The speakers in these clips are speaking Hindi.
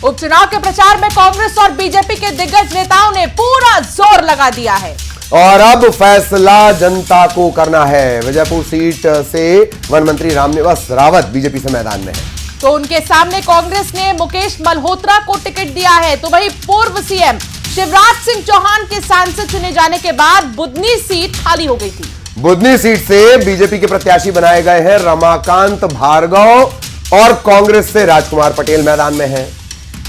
उपचुनाव के प्रचार में कांग्रेस और बीजेपी के दिग्गज नेताओं ने पूरा जोर लगा दिया है और अब फैसला जनता को करना है। विजयपुर सीट से वन मंत्री रामनिवास रावत बीजेपी से मैदान में है, तो उनके सामने कांग्रेस ने मुकेश मल्होत्रा को टिकट दिया है। तो वहीं पूर्व सीएम शिवराज सिंह चौहान के सांसद चुने जाने के बाद बुधनी सीट खाली हो गई थी। बुधनी सीट से बीजेपी के प्रत्याशी बनाए गए हैं रमाकांत भार्गव और कांग्रेस से राजकुमार पटेल मैदान में हैं।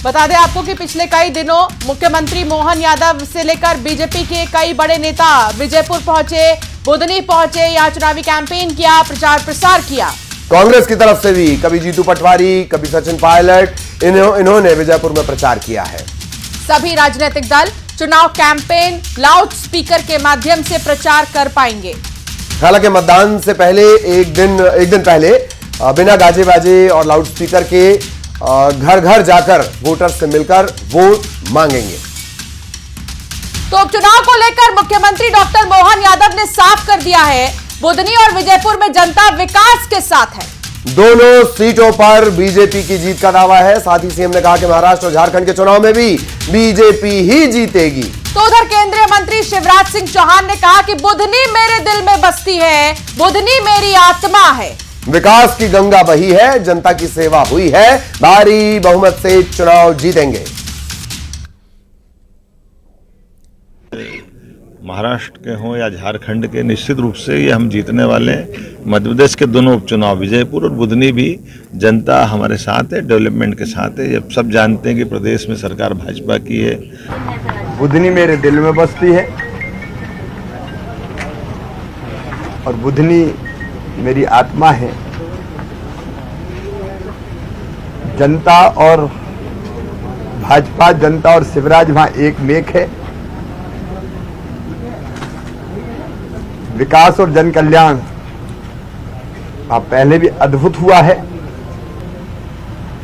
बता दें आपको कि पिछले कई दिनों मुख्यमंत्री मोहन यादव से लेकर बीजेपी के कई बड़े नेता विजयपुर पहुंचे, बुधनी पहुंचे, यहां चुनावी कैंपेन किया, प्रचार प्रसार किया। कांग्रेस की तरफ से भी कभी जीतू पटवारी, कभी सचिन पायलट, इन्होंने विजयपुर में प्रचार किया है। सभी राजनीतिक दल चुनाव कैंपेन लाउड स्पीकर के माध्यम से प्रचार कर पाएंगे। हालांकि मतदान से पहले एक दिन पहले बिना गाजे बाजे और लाउड स्पीकर के घर घर जाकर वोटर्स से मिलकर वोट मांगेंगे। तो उपचुनाव को लेकर मुख्यमंत्री डॉक्टर मोहन यादव ने साफ कर दिया है, बुधनी और विजयपुर में जनता विकास के साथ है। दोनों सीटों पर बीजेपी की जीत का दावा है। साथ ही सीएम ने कहा कि महाराष्ट्र और झारखंड के चुनाव में भी बीजेपी ही जीतेगी। तो उधर केंद्रीय मंत्री शिवराज सिंह चौहान ने कहा कि बुधनी मेरे दिल में बसती है, बुधनी मेरी आत्मा है। विकास की गंगा बही है, जनता की सेवा हुई है, भारी बहुमत से चुनाव जीतेंगे। महाराष्ट्र के हों या झारखंड के, निश्चित रूप से ये हम जीतने वाले हैं। मध्य प्रदेश के दोनों उपचुनाव विजयपुर और बुधनी भी जनता हमारे साथ है, डेवलपमेंट के साथ है। ये सब जानते हैं कि प्रदेश में सरकार भाजपा की है। बुधनी मेरे दिल में बसती है और बुधनी मेरी आत्मा है। जनता और भाजपा, जनता और शिवराज वहां एक मेक है। विकास और जन कल्याण वहां पहले भी अद्भुत हुआ है,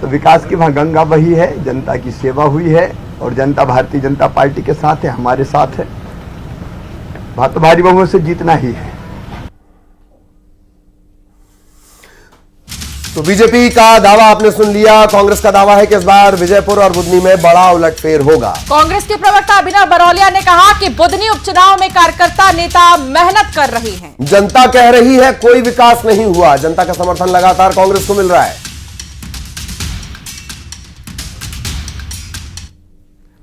तो विकास की वहां गंगा बही है, जनता की सेवा हुई है और जनता भारतीय जनता पार्टी के साथ है, हमारे साथ है। भारी बहुमत से जीतना ही है। तो बीजेपी का दावा आपने सुन लिया। कांग्रेस का दावा है कि इस बार विजयपुर और बुधनी में बड़ा उलटफेर होगा। कांग्रेस के प्रवक्ता अभिनव बरौलिया ने कहा कि बुधनी उपचुनाव में कार्यकर्ता नेता मेहनत कर रहे हैं। जनता कह रही है कोई विकास नहीं हुआ। जनता का समर्थन लगातार कांग्रेस को मिल रहा है।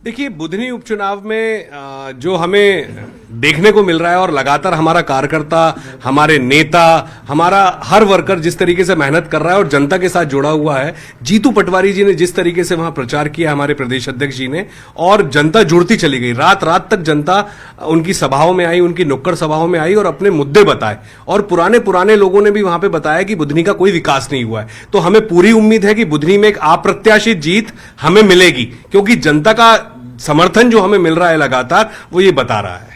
देखिए, बुधनी उपचुनाव में जो हमें देखने को मिल रहा है और लगातार हमारा कार्यकर्ता, हमारे नेता, हमारा हर वर्कर जिस तरीके से मेहनत कर रहा है और जनता के साथ जुड़ा हुआ है। जीतू पटवारी जी ने जिस तरीके से वहां प्रचार किया, हमारे प्रदेश अध्यक्ष जी ने, और जनता जुड़ती चली गई। रात रात तक जनता उनकी सभाओं में आई, उनकी नुक्कड़ सभाओं में आई और अपने मुद्दे बताए। और पुराने लोगों ने भी वहां पे बताया कि बुधनी का कोई विकास नहीं हुआ है। तो हमें पूरी उम्मीद है कि बुधनी में एक अप्रत्याशित जीत हमें मिलेगी, क्योंकि जनता का समर्थन जो हमें मिल रहा है लगातार, वो ये बता रहा है।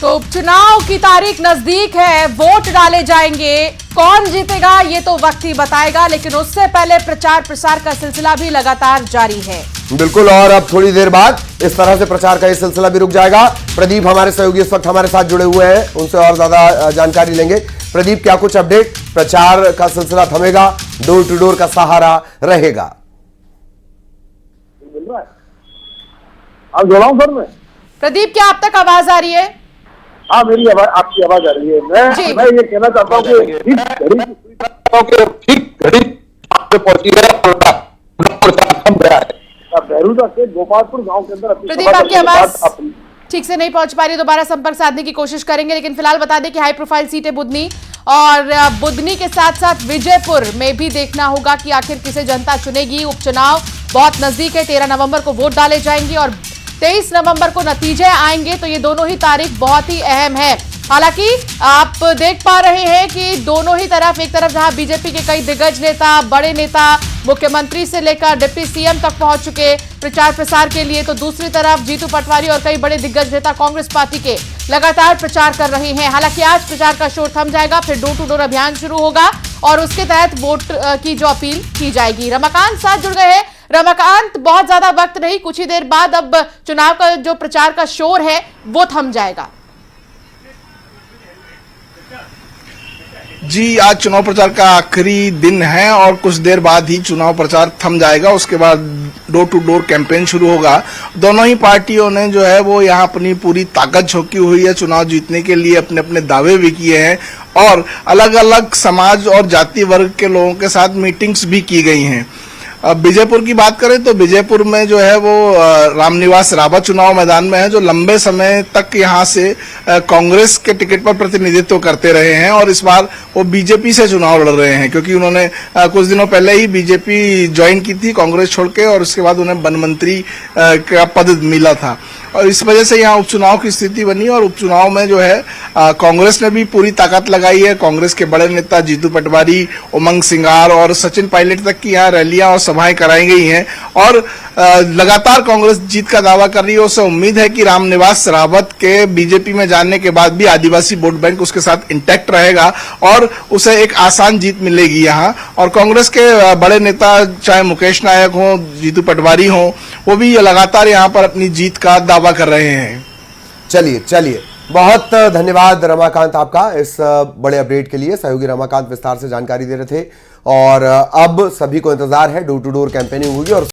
तो उपचुनाव की तारीख नजदीक है, वोट डाले जाएंगे। कौन जीतेगा ये तो वक्त ही बताएगा, लेकिन उससे पहले प्रचार प्रसार का सिलसिला भी लगातार जारी है। बिल्कुल, और अब थोड़ी देर बाद इस तरह से प्रचार का ये सिलसिला भी रुक जाएगा। प्रदीप हमारे सहयोगी इस वक्त हमारे साथ जुड़े हुए हैं, उनसे और ज्यादा जानकारी लेंगे। प्रदीप, क्या कुछ अपडेट? प्रचार का सिलसिला थमेगा, डोर टू डोर का सहारा रहेगा? आप जोड़ा हूं सर मैं। प्रदीप, क्या आप तक आवाज आ रही है? हाँ, मेरी आवाज, आपकी आवाज आ रही है। मैं ये कहना चाहता हूँ कि ठीक घड़ी पहुंची है। बहरूदा के गोपालपुर गांव के अंदर प्रदीप, आपकी आवाज ठीक से नहीं पहुंच पा रही, दोबारा संपर्क साधने की कोशिश करेंगे। लेकिन फिलहाल बता दें कि हाई प्रोफाइल सीट है बुधनी, और बुधनी के साथ साथ विजयपुर में भी देखना होगा कि आखिर किसे जनता चुनेगी। उपचुनाव बहुत नजदीक है, 13 नवंबर को वोट डाले जाएंगे और 23 नवंबर को नतीजे आएंगे। तो ये दोनों ही तारीख बहुत ही अहम है। हालांकि आप देख पा रहे हैं कि दोनों ही तरफ, एक तरफ जहां बीजेपी के कई दिग्गज नेता, बड़े नेता, मुख्यमंत्री से लेकर डिप्टी सीएम तक पहुंच चुके प्रचार प्रसार के लिए, तो दूसरी तरफ जीतू पटवारी और कई बड़े दिग्गज नेता कांग्रेस पार्टी के लगातार प्रचार कर रहे हैं। हालांकि आज प्रचार का शोर थम जाएगा, फिर डोर टू डोर अभियान शुरू होगा और उसके तहत वोट की जो अपील की जाएगी। रमाकांत साथ जुड़ गए हैं। रमाकांत, बहुत ज्यादा वक्त नहीं, कुछ ही देर बाद अब चुनाव का जो प्रचार का शोर है वो थम जाएगा। जी, आज चुनाव प्रचार का आखिरी दिन है और कुछ देर बाद ही चुनाव प्रचार थम जाएगा। उसके बाद डोर टू डोर कैंपेन शुरू होगा। दोनों ही पार्टियों ने जो है वो यहाँ अपनी पूरी ताकत झोंकी हुई है चुनाव जीतने के लिए। अपने अपने दावे भी किए हैं और अलग अलग समाज और जाति वर्ग के लोगों के साथ मीटिंग्स भी की गई हैं। अब विजयपुर की बात करें तो विजयपुर में जो है वो रामनिवास रावत चुनाव मैदान में है, जो लंबे समय तक यहाँ से कांग्रेस के टिकट पर प्रतिनिधित्व करते रहे हैं और इस बार वो बीजेपी से चुनाव लड़ रहे हैं, क्योंकि उन्होंने कुछ दिनों पहले ही बीजेपी ज्वाइन की थी कांग्रेस छोड़ के, और उसके बाद उन्हें वन मंत्री का पद मिला था और इस वजह से यहाँ उपचुनाव की स्थिति बनी। और उपचुनाव में जो है कांग्रेस ने भी पूरी ताकत लगाई है। कांग्रेस के बड़े नेता जीतू पटवारी, उमंग सिंगार और सचिन पायलट तक की यहाँ रैलियां और सभाएं कराई गई हैं और लगातार कांग्रेस जीत का दावा कर रही है। उसे उम्मीद है कि रामनिवास रावत के बीजेपी में जाने के बाद भी आदिवासी वोट बैंक उसके साथ इंटैक्ट रहेगा और उसे एक आसान जीत मिलेगी यहाँ। और कांग्रेस के बड़े नेता चाहे मुकेश नायक हो, जीतू पटवारी हो, वो भी लगातार यहाँ पर अपनी जीत का दावा कर रहे हैं। चलिए बहुत धन्यवाद रमाकांत आपका इस बड़े अपडेट के लिए। सहयोगी रमाकांत विस्तार से जानकारी दे रहे थे और अब सभी को इंतजार है, डोर टू डोर कैंपेनिंग होगी और